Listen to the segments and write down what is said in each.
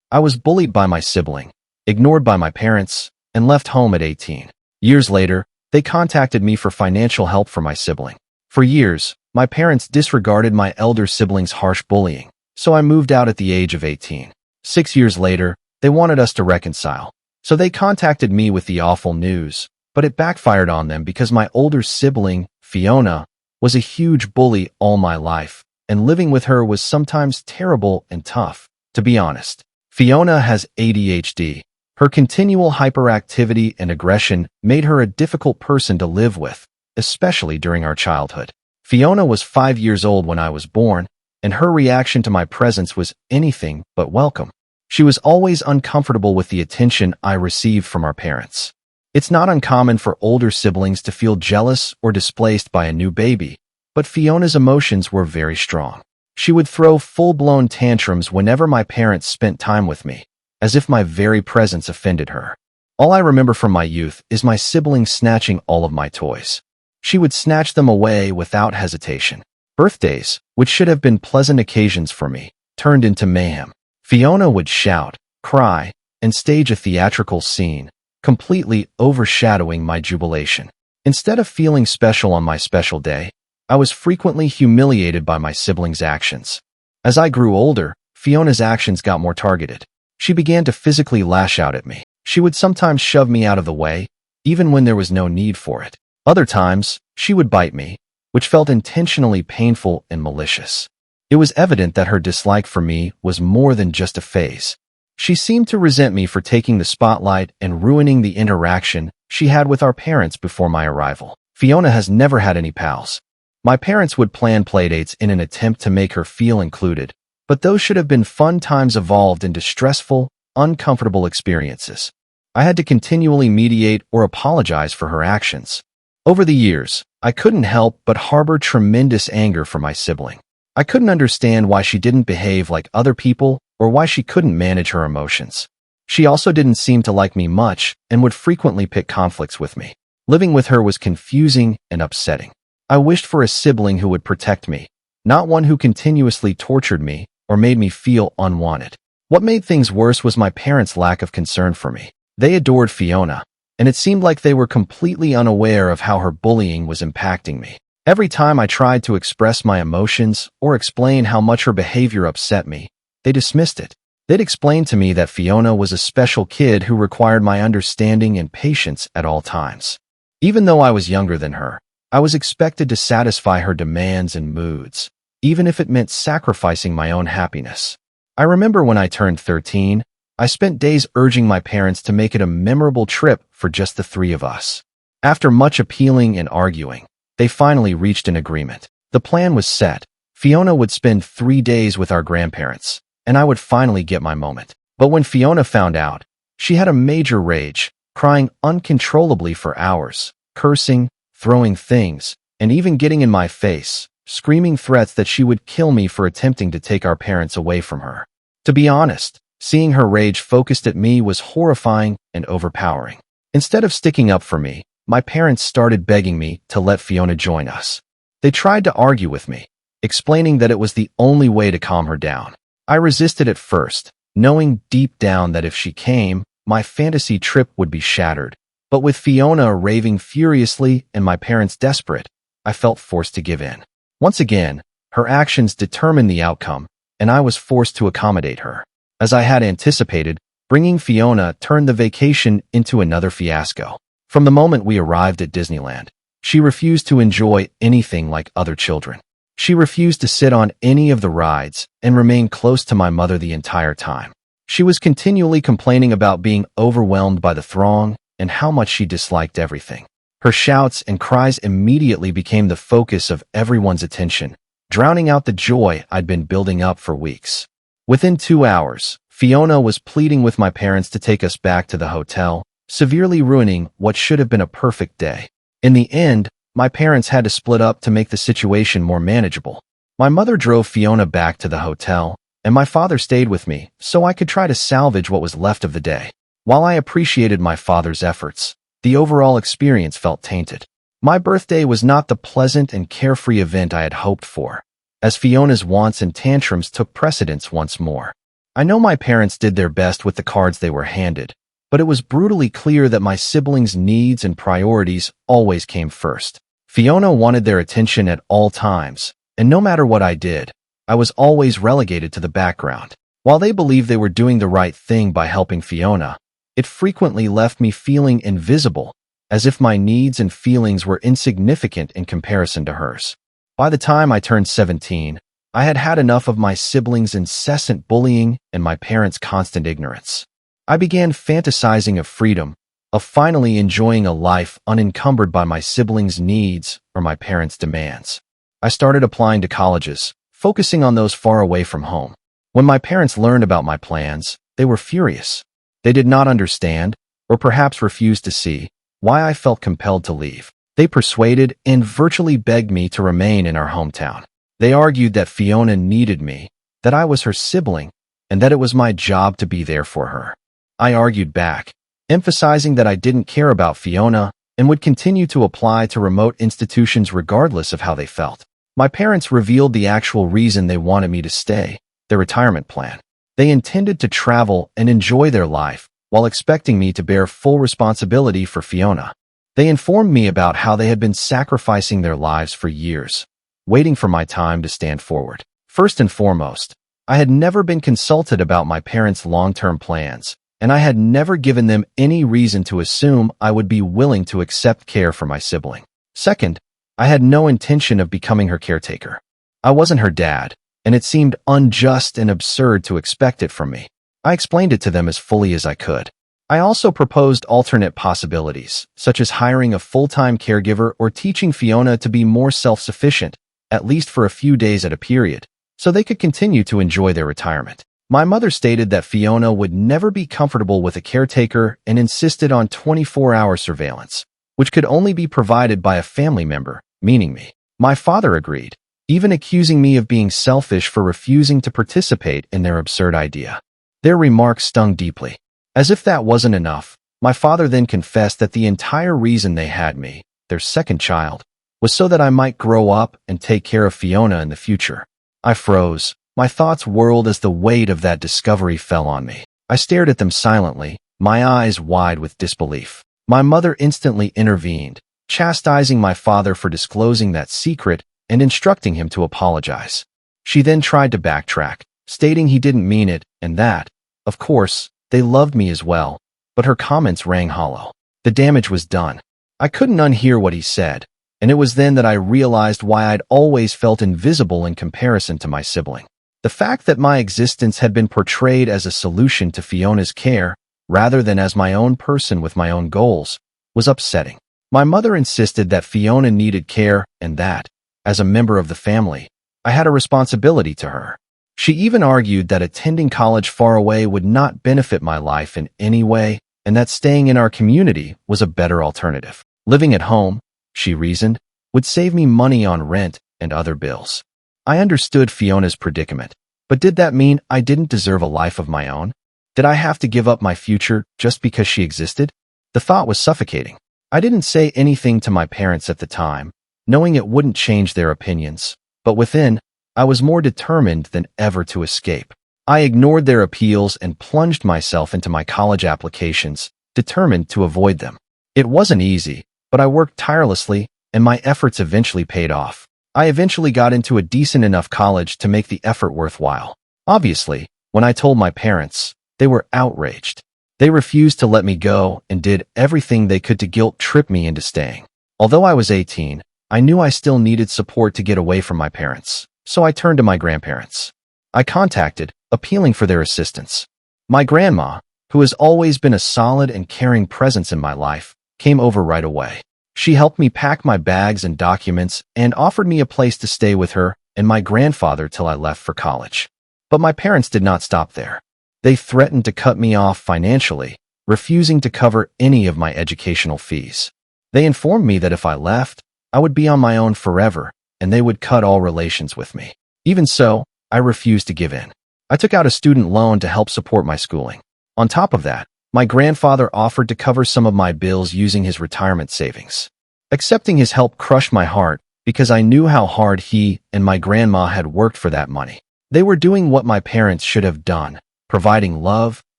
I was bullied by my sibling, ignored by my parents, and left home at 18. Years later, they contacted me for financial help for my sibling. For years, my parents disregarded my elder sibling's harsh bullying, so I moved out at the age of 18. 6 years later, they wanted us to reconcile. So they contacted me with the awful news, but it backfired on them because my older sibling, Fiona, was a huge bully all my life, and living with her was sometimes terrible and tough. To be honest, Fiona has ADHD. Her continual hyperactivity and aggression made her a difficult person to live with, especially during our childhood. Fiona was 5 years old when I was born, and her reaction to my presence was anything but welcome. She was always uncomfortable with the attention I received from our parents. It's not uncommon for older siblings to feel jealous or displaced by a new baby, but Fiona's emotions were very strong. She would throw full-blown tantrums whenever my parents spent time with me, as if my very presence offended her. All I remember from my youth is my sibling snatching all of my toys. She would snatch them away without hesitation. Birthdays, which should have been pleasant occasions for me, turned into mayhem. Fiona would shout, cry, and stage a theatrical scene, completely overshadowing my jubilation. Instead of feeling special on my special day, I was frequently humiliated by my siblings' actions. As I grew older, Fiona's actions got more targeted. She began to physically lash out at me. She would sometimes shove me out of the way, even when there was no need for it. Other times, she would bite me, which felt intentionally painful and malicious. It was evident that her dislike for me was more than just a phase. She seemed to resent me for taking the spotlight and ruining the interaction she had with our parents before my arrival. Fiona has never had any pals. My parents would plan playdates in an attempt to make her feel included, but those should have been fun times evolved into stressful, uncomfortable experiences. I had to continually mediate or apologize for her actions. Over the years, I couldn't help but harbor tremendous anger for my sibling. I couldn't understand why she didn't behave like other people or why she couldn't manage her emotions. She also didn't seem to like me much and would frequently pick conflicts with me. Living with her was confusing and upsetting. I wished for a sibling who would protect me, not one who continuously tortured me or made me feel unwanted. What made things worse was my parents' lack of concern for me. They adored Fiona, and it seemed like they were completely unaware of how her bullying was impacting me. Every time I tried to express my emotions or explain how much her behavior upset me, they dismissed it. They'd explained to me that Fiona was a special kid who required my understanding and patience at all times. Even though I was younger than her, I was expected to satisfy her demands and moods, even if it meant sacrificing my own happiness. I remember when I turned 13, I spent days urging my parents to make it a memorable trip for just the three of us. After much appealing and arguing, they finally reached an agreement. The plan was set. Fiona would spend 3 days with our grandparents, and I would finally get my moment. But when Fiona found out, she had a major rage, crying uncontrollably for hours, cursing, throwing things, and even getting in my face, screaming threats that she would kill me for attempting to take our parents away from her. To be honest, seeing her rage focused at me was horrifying and overpowering. Instead of sticking up for me, my parents started begging me to let Fiona join us. They tried to argue with me, explaining that it was the only way to calm her down. I resisted at first, knowing deep down that if she came, my fantasy trip would be shattered. But with Fiona raving furiously and my parents desperate, I felt forced to give in. Once again, her actions determined the outcome, and I was forced to accommodate her. As I had anticipated, bringing Fiona turned the vacation into another fiasco. From the moment we arrived at Disneyland, she refused to enjoy anything like other children. She refused to sit on any of the rides and remained close to my mother the entire time. She was continually complaining about being overwhelmed by the throng and how much she disliked everything. Her shouts and cries immediately became the focus of everyone's attention, drowning out the joy I'd been building up for weeks. Within 2 hours, Fiona was pleading with my parents to take us back to the hotel, severely ruining what should have been a perfect day. In the end, my parents had to split up to make the situation more manageable. My mother drove Fiona back to the hotel, and my father stayed with me so I could try to salvage what was left of the day. While I appreciated my father's efforts, the overall experience felt tainted. My birthday was not the pleasant and carefree event I had hoped for, as Fiona's wants and tantrums took precedence once more. I know my parents did their best with the cards they were handed, but it was brutally clear that my siblings' needs and priorities always came first. Fiona wanted their attention at all times, and no matter what I did, I was always relegated to the background. While they believed they were doing the right thing by helping Fiona, it frequently left me feeling invisible, as if my needs and feelings were insignificant in comparison to hers. By the time I turned 17, I had had enough of my siblings' incessant bullying and my parents' constant ignorance. I began fantasizing of freedom, of finally enjoying a life unencumbered by my siblings' needs or my parents' demands. I started applying to colleges, focusing on those far away from home. When my parents learned about my plans, they were furious. They did not understand, or perhaps refused to see, why I felt compelled to leave. They persuaded and virtually begged me to remain in our hometown. They argued that Fiona needed me, that I was her sibling, and that it was my job to be there for her. I argued back, emphasizing that I didn't care about Fiona and would continue to apply to remote institutions regardless of how they felt. My parents revealed the actual reason they wanted me to stay, their retirement plan. They intended to travel and enjoy their life while expecting me to bear full responsibility for Fiona. They informed me about how they had been sacrificing their lives for years, waiting for my time to stand forward. First and foremost, I had never been consulted about my parents' long-term plans, and I had never given them any reason to assume I would be willing to accept care for my sibling. Second, I had no intention of becoming her caretaker. I wasn't her dad, and it seemed unjust and absurd to expect it from me. I explained it to them as fully as I could. I also proposed alternate possibilities, such as hiring a full-time caregiver or teaching Fiona to be more self-sufficient, at least for a few days at a period, so they could continue to enjoy their retirement. My mother stated that Fiona would never be comfortable with a caretaker and insisted on 24-hour surveillance, which could only be provided by a family member, meaning me. My father agreed, even accusing me of being selfish for refusing to participate in their absurd idea. Their remarks stung deeply. As if that wasn't enough, my father then confessed that the entire reason they had me, their second child, was so that I might grow up and take care of Fiona in the future. I froze. My thoughts whirled as the weight of that discovery fell on me. I stared at them silently, my eyes wide with disbelief. My mother instantly intervened, chastising my father for disclosing that secret and instructing him to apologize. She then tried to backtrack, stating he didn't mean it and that, of course, they loved me as well, but her comments rang hollow. The damage was done. I couldn't unhear what he said, and it was then that I realized why I'd always felt invisible in comparison to my sibling. The fact that my existence had been portrayed as a solution to Fiona's care, rather than as my own person with my own goals, was upsetting. My mother insisted that Fiona needed care and that, as a member of the family, I had a responsibility to her. She even argued that attending college far away would not benefit my life in any way, and that staying in our community was a better alternative. Living at home, she reasoned, would save me money on rent and other bills. I understood Fiona's predicament, but did that mean I didn't deserve a life of my own? Did I have to give up my future just because she existed? The thought was suffocating. I didn't say anything to my parents at the time, knowing it wouldn't change their opinions, but within, I was more determined than ever to escape. I ignored their appeals and plunged myself into my college applications, determined to avoid them. It wasn't easy, but I worked tirelessly, and my efforts eventually paid off. I eventually got into a decent enough college to make the effort worthwhile. Obviously, when I told my parents, they were outraged. They refused to let me go and did everything they could to guilt-trip me into staying. Although I was 18, I knew I still needed support to get away from my parents, so I turned to my grandparents. I contacted, appealing for their assistance. My grandma, who has always been a solid and caring presence in my life, came over right away. She helped me pack my bags and documents and offered me a place to stay with her and my grandfather till I left for college. But my parents did not stop there. They threatened to cut me off financially, refusing to cover any of my educational fees. They informed me that if I left, I would be on my own forever, and they would cut all relations with me. Even so, I refused to give in. I took out a student loan to help support my schooling. On top of that, my grandfather offered to cover some of my bills using his retirement savings. Accepting his help crushed my heart because I knew how hard he and my grandma had worked for that money. They were doing what my parents should have done, providing love,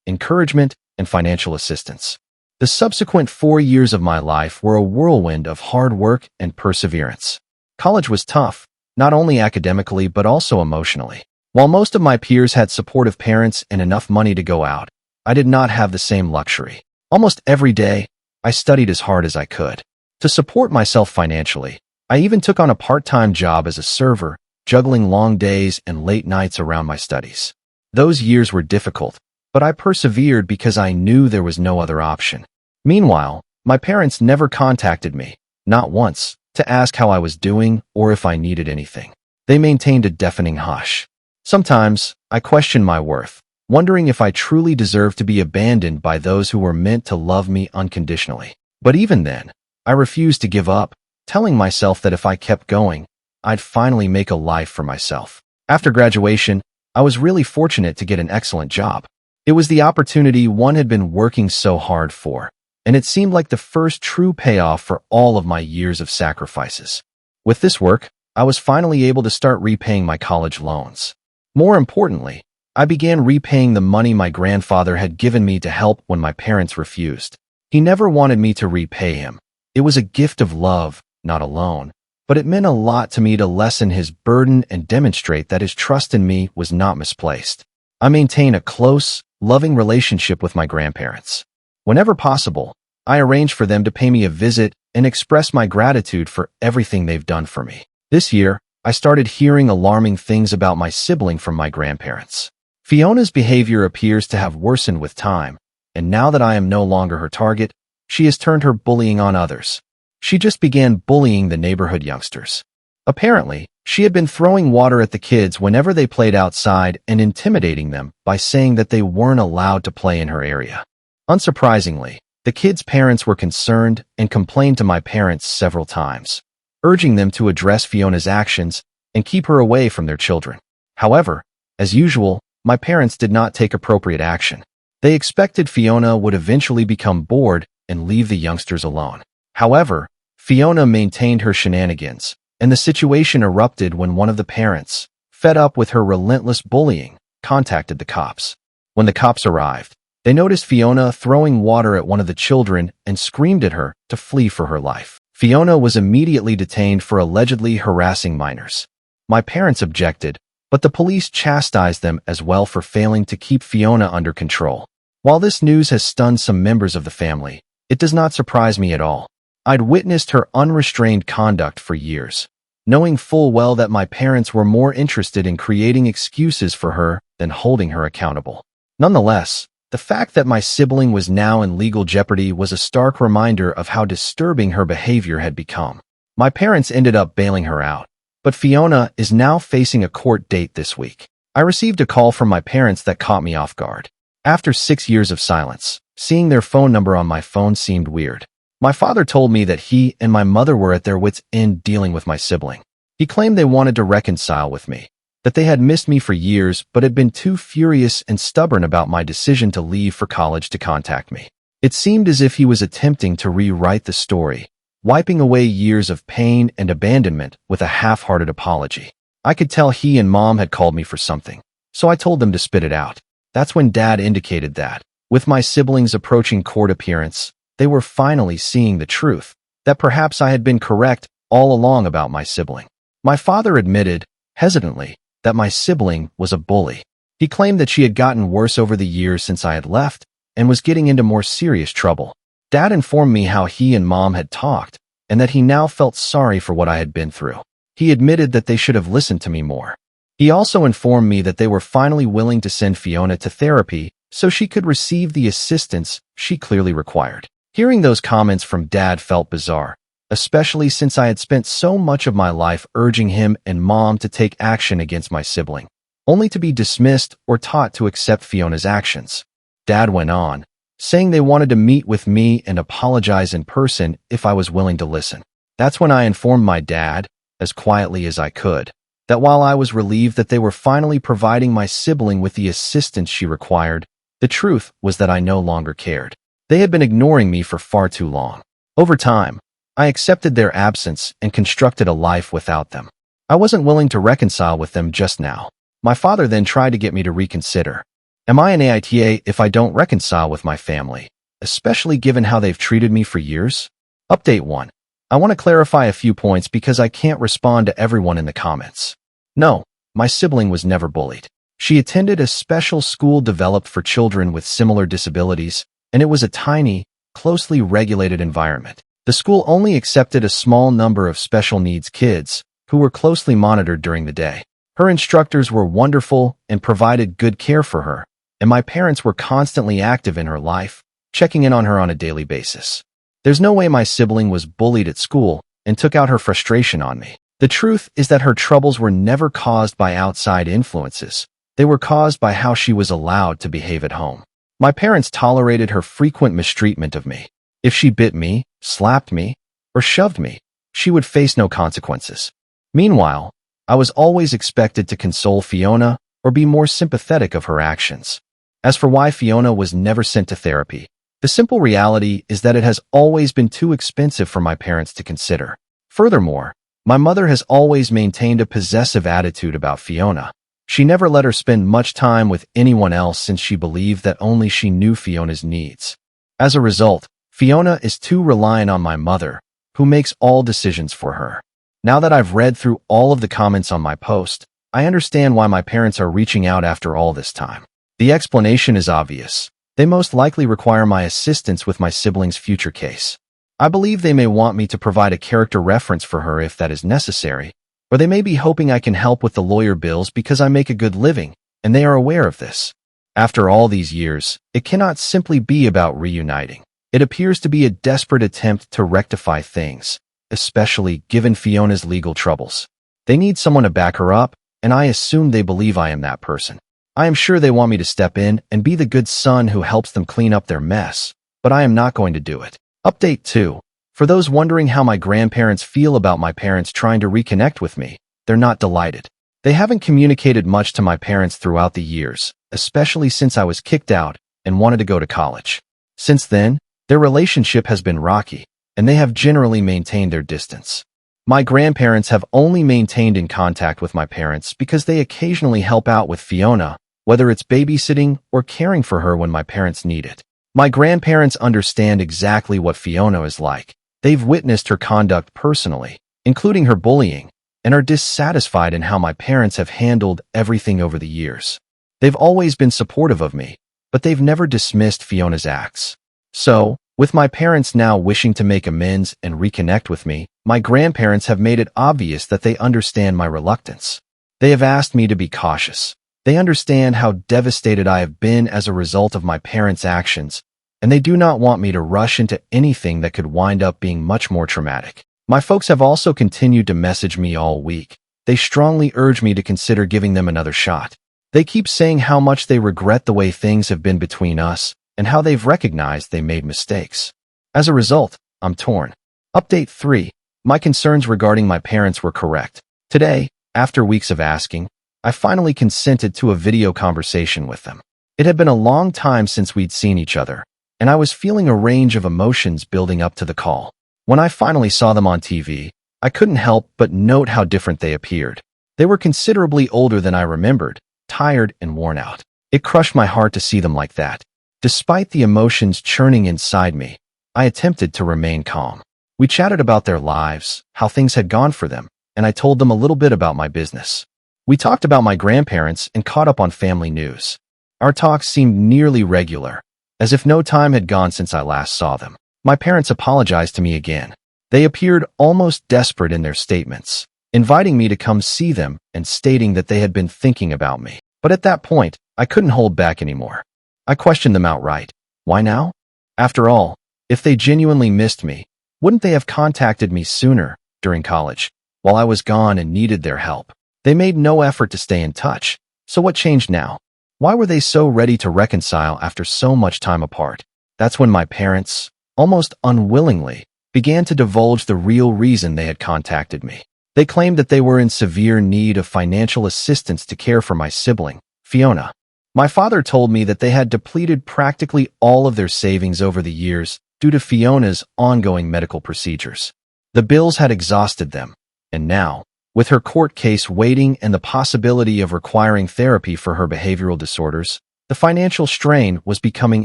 encouragement, and financial assistance. The subsequent 4 years of my life were a whirlwind of hard work and perseverance. College was tough, not only academically but also emotionally. While most of my peers had supportive parents and enough money to go out, I did not have the same luxury. Almost every day, I studied as hard as I could. To support myself financially, I even took on a part-time job as a server, juggling long days and late nights around my studies. Those years were difficult, but I persevered because I knew there was no other option. Meanwhile, my parents never contacted me, not once, to ask how I was doing or if I needed anything. They maintained a deafening hush. Sometimes, I questioned my worth, wondering if I truly deserved to be abandoned by those who were meant to love me unconditionally. But even then, I refused to give up, telling myself that if I kept going, I'd finally make a life for myself. After graduation, I was really fortunate to get an excellent job. It was the opportunity one had been working so hard for, and it seemed like the first true payoff for all of my years of sacrifices. With this work, I was finally able to start repaying my college loans. More importantly, I began repaying the money my grandfather had given me to help when my parents refused. He never wanted me to repay him. It was a gift of love, not a loan, but it meant a lot to me to lessen his burden and demonstrate that his trust in me was not misplaced. I maintain a close, loving relationship with my grandparents. Whenever possible, I arrange for them to pay me a visit and express my gratitude for everything they've done for me. This year, I started hearing alarming things about my sibling from my grandparents. Fiona's behavior appears to have worsened with time, and now that I am no longer her target, she has turned her bullying on others. She just began bullying the neighborhood youngsters. Apparently, she had been throwing water at the kids whenever they played outside and intimidating them by saying that they weren't allowed to play in her area. Unsurprisingly, the kids' parents were concerned and complained to my parents several times, urging them to address Fiona's actions and keep her away from their children. However, as usual, my parents did not take appropriate action. They expected Fiona would eventually become bored and leave the youngsters alone. However, Fiona maintained her shenanigans, and the situation erupted when one of the parents, fed up with her relentless bullying, contacted the cops. When the cops arrived, they noticed Fiona throwing water at one of the children and screamed at her to flee for her life. Fiona was immediately detained for allegedly harassing minors. My parents objected, but the police chastised them as well for failing to keep Fiona under control. While this news has stunned some members of the family, it does not surprise me at all. I'd witnessed her unrestrained conduct for years, knowing full well that my parents were more interested in creating excuses for her than holding her accountable. Nonetheless, the fact that my sibling was now in legal jeopardy was a stark reminder of how disturbing her behavior had become. My parents ended up bailing her out, but Fiona is now facing a court date this week. I received a call from my parents that caught me off guard. After 6 years of silence, seeing their phone number on my phone seemed weird. My father told me that he and my mother were at their wits' end dealing with my sibling. He claimed they wanted to reconcile with me, that they had missed me for years but had been too furious and stubborn about my decision to leave for college to contact me. It seemed as if he was attempting to rewrite the story, wiping away years of pain and abandonment with a half-hearted apology. I could tell he and Mom had called me for something, so I told them to spit it out. That's when Dad indicated that, with my siblings approaching court appearance, they were finally seeing the truth, that perhaps I had been correct all along about my sibling. My father admitted, hesitantly, that my sibling was a bully. He claimed that she had gotten worse over the years since I had left and was getting into more serious trouble. Dad informed me how he and Mom had talked and that he now felt sorry for what I had been through. He admitted that they should have listened to me more. He also informed me that they were finally willing to send Fiona to therapy so she could receive the assistance she clearly required. Hearing those comments from Dad felt bizarre, especially since I had spent so much of my life urging him and Mom to take action against my sibling, only to be dismissed or taught to accept Fiona's actions. Dad went on, saying they wanted to meet with me and apologize in person if I was willing to listen. That's when I informed my dad, as quietly as I could, that while I was relieved that they were finally providing my sibling with the assistance she required, the truth was that I no longer cared. They had been ignoring me for far too long. Over time, I accepted their absence and constructed a life without them. I wasn't willing to reconcile with them just now. My father then tried to get me to reconsider. Am I an AITA if I don't reconcile with my family, especially given how they've treated me for years? Update 1. I want to clarify a few points because I can't respond to everyone in the comments. No, my sibling was never bullied. She attended a special school developed for children with similar disabilities, and it was a tiny, closely regulated environment. The school only accepted a small number of special needs kids who were closely monitored during the day. Her instructors were wonderful and provided good care for her, and my parents were constantly active in her life, checking in on her on a daily basis. There's no way my sibling was bullied at school and took out her frustration on me. The truth is that her troubles were never caused by outside influences. They were caused by how she was allowed to behave at home. My parents tolerated her frequent mistreatment of me. If she bit me, slapped me, or shoved me, she would face no consequences. Meanwhile, I was always expected to console Fiona or be more sympathetic of her actions. As for why Fiona was never sent to therapy, the simple reality is that it has always been too expensive for my parents to consider. Furthermore, my mother has always maintained a possessive attitude about Fiona. She never let her spend much time with anyone else since she believed that only she knew Fiona's needs. As a result, Fiona is too reliant on my mother, who makes all decisions for her. Now that I've read through all of the comments on my post, I understand why my parents are reaching out after all this time. The explanation is obvious. They most likely require my assistance with my sibling's future case. I believe they may want me to provide a character reference for her if that is necessary, or they may be hoping I can help with the lawyer bills because I make a good living, and they are aware of this. After all these years, it cannot simply be about reuniting. It appears to be a desperate attempt to rectify things, especially given Fiona's legal troubles. They need someone to back her up, and I assume they believe I am that person. I am sure they want me to step in and be the good son who helps them clean up their mess, but I am not going to do it. Update 2. For those wondering how my grandparents feel about my parents trying to reconnect with me, they're not delighted. They haven't communicated much to my parents throughout the years, especially since I was kicked out and wanted to go to college. Since then, their relationship has been rocky, and they have generally maintained their distance. My grandparents have only maintained in contact with my parents because they occasionally help out with Fiona, whether it's babysitting or caring for her when my parents need it. My grandparents understand exactly what Fiona is like. They've witnessed her conduct personally, including her bullying, and are dissatisfied in how my parents have handled everything over the years. They've always been supportive of me, but they've never dismissed Fiona's acts. So, with my parents now wishing to make amends and reconnect with me, my grandparents have made it obvious that they understand my reluctance. They have asked me to be cautious. They understand how devastated I have been as a result of my parents' actions, and they do not want me to rush into anything that could wind up being much more traumatic. My folks have also continued to message me all week. They strongly urge me to consider giving them another shot. They keep saying how much they regret the way things have been between us and how they've recognized they made mistakes. As a result, I'm torn. Update 3. My concerns regarding my parents were correct. Today, after weeks of asking, I finally consented to a video conversation with them. It had been a long time since we'd seen each other, and I was feeling a range of emotions building up to the call. When I finally saw them on TV, I couldn't help but note how different they appeared. They were considerably older than I remembered, tired and worn out. It crushed my heart to see them like that. Despite the emotions churning inside me, I attempted to remain calm. We chatted about their lives, how things had gone for them, and I told them a little bit about my business. We talked about my grandparents and caught up on family news. Our talks seemed nearly regular, as if no time had gone since I last saw them. My parents apologized to me again. They appeared almost desperate in their statements, inviting me to come see them and stating that they had been thinking about me. But at that point, I couldn't hold back anymore. I questioned them outright. Why now? After all, if they genuinely missed me, wouldn't they have contacted me sooner, during college, while I was gone and needed their help? They made no effort to stay in touch, so what changed now? Why were they so ready to reconcile after so much time apart? That's when my parents, almost unwillingly, began to divulge the real reason they had contacted me. They claimed that they were in severe need of financial assistance to care for my sibling, Fiona. My father told me that they had depleted practically all of their savings over the years due to Fiona's ongoing medical procedures. The bills had exhausted them, and now, with her court case waiting and the possibility of requiring therapy for her behavioral disorders, The financial strain was becoming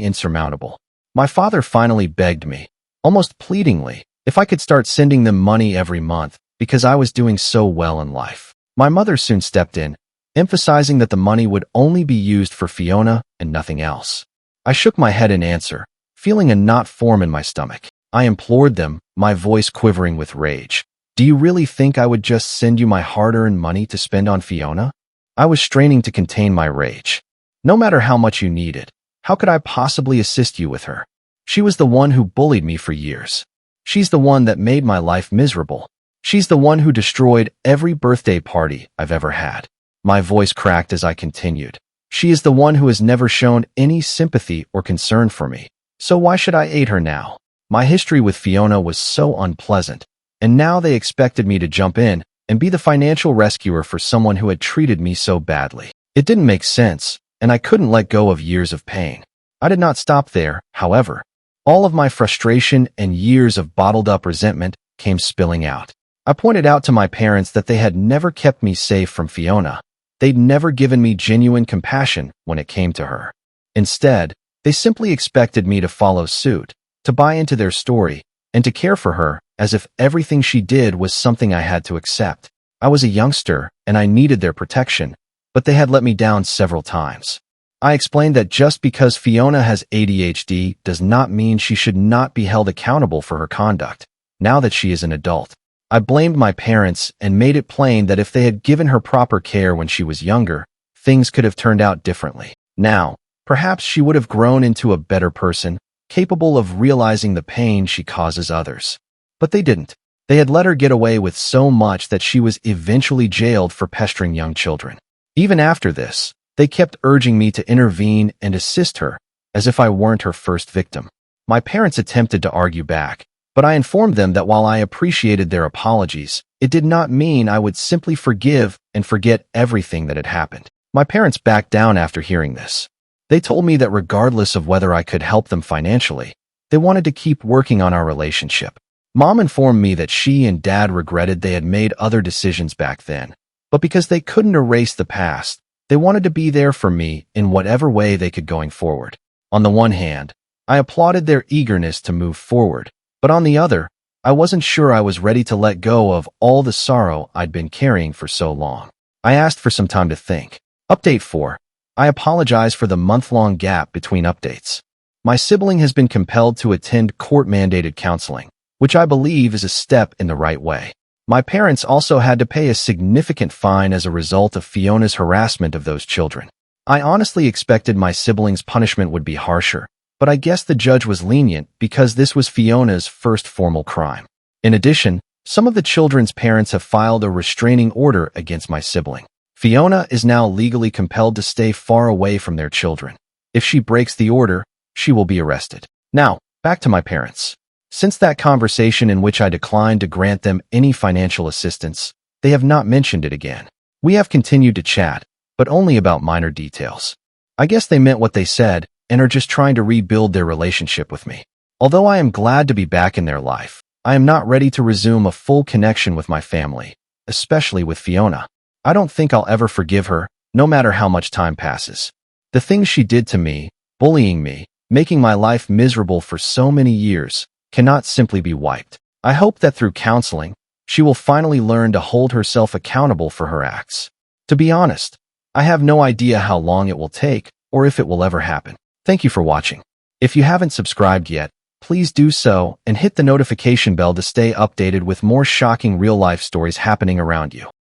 insurmountable. My father finally begged me, almost pleadingly, if I could start sending them money every month because I was doing so well in life. My mother soon stepped in, emphasizing that the money would only be used for Fiona and nothing else. I shook my head in answer, feeling a knot form in my stomach. I implored them, my voice quivering with rage. Do you really think I would just send you my hard-earned money to spend on Fiona? I was straining to contain my rage. No matter how much you needed, how could I possibly assist you with her? She was the one who bullied me for years. She's the one that made my life miserable. She's the one who destroyed every birthday party I've ever had. My voice cracked as I continued. She is the one who has never shown any sympathy or concern for me. So why should I aid her now? My history with Fiona was so unpleasant, and now they expected me to jump in and be the financial rescuer for someone who had treated me so badly. It didn't make sense, and I couldn't let go of years of pain. I did not stop there, however. All of my frustration and years of bottled-up resentment came spilling out. I pointed out to my parents that they had never kept me safe from Fiona. They'd never given me genuine compassion when it came to her. Instead, they simply expected me to follow suit, to buy into their story, and to care for her as if everything she did was something I had to accept. I was a youngster, and I needed their protection, but they had let me down several times. I explained that just because Fiona has ADHD does not mean she should not be held accountable for her conduct, now that she is an adult. I blamed my parents and made it plain that if they had given her proper care when she was younger, things could have turned out differently. Now, perhaps she would have grown into a better person, capable of realizing the pain she causes others. But they didn't. They had let her get away with so much that she was eventually jailed for pestering young children. Even after this, they kept urging me to intervene and assist her, as if I weren't her first victim. My parents attempted to argue back, but I informed them that while I appreciated their apologies, it did not mean I would simply forgive and forget everything that had happened. My parents backed down after hearing this. They told me that regardless of whether I could help them financially, they wanted to keep working on our relationship. Mom informed me that she and Dad regretted they had made other decisions back then, but because they couldn't erase the past, they wanted to be there for me in whatever way they could going forward. On the one hand, I applauded their eagerness to move forward, but on the other, I wasn't sure I was ready to let go of all the sorrow I'd been carrying for so long. I asked for some time to think. Update 4. I apologize for the month-long gap between updates. My sibling has been compelled to attend court-mandated counseling, which I believe is a step in the right way. My parents also had to pay a significant fine as a result of Fiona's harassment of those children. I honestly expected my sibling's punishment would be harsher, but I guess the judge was lenient because this was Fiona's first formal crime. In addition, some of the children's parents have filed a restraining order against my sibling. Fiona is now legally compelled to stay far away from their children. If she breaks the order, she will be arrested. Now, back to my parents. Since that conversation in which I declined to grant them any financial assistance, they have not mentioned it again. We have continued to chat, but only about minor details. I guess they meant what they said and are just trying to rebuild their relationship with me. Although I am glad to be back in their life, I am not ready to resume a full connection with my family, especially with Fiona. I don't think I'll ever forgive her, no matter how much time passes. The things she did to me, bullying me, making my life miserable for so many years, cannot simply be wiped. I hope that through counseling, she will finally learn to hold herself accountable for her acts. To be honest, I have no idea how long it will take or if it will ever happen. Thank you for watching. If you haven't subscribed yet, please do so and hit the notification bell to stay updated with more shocking real-life stories happening around you.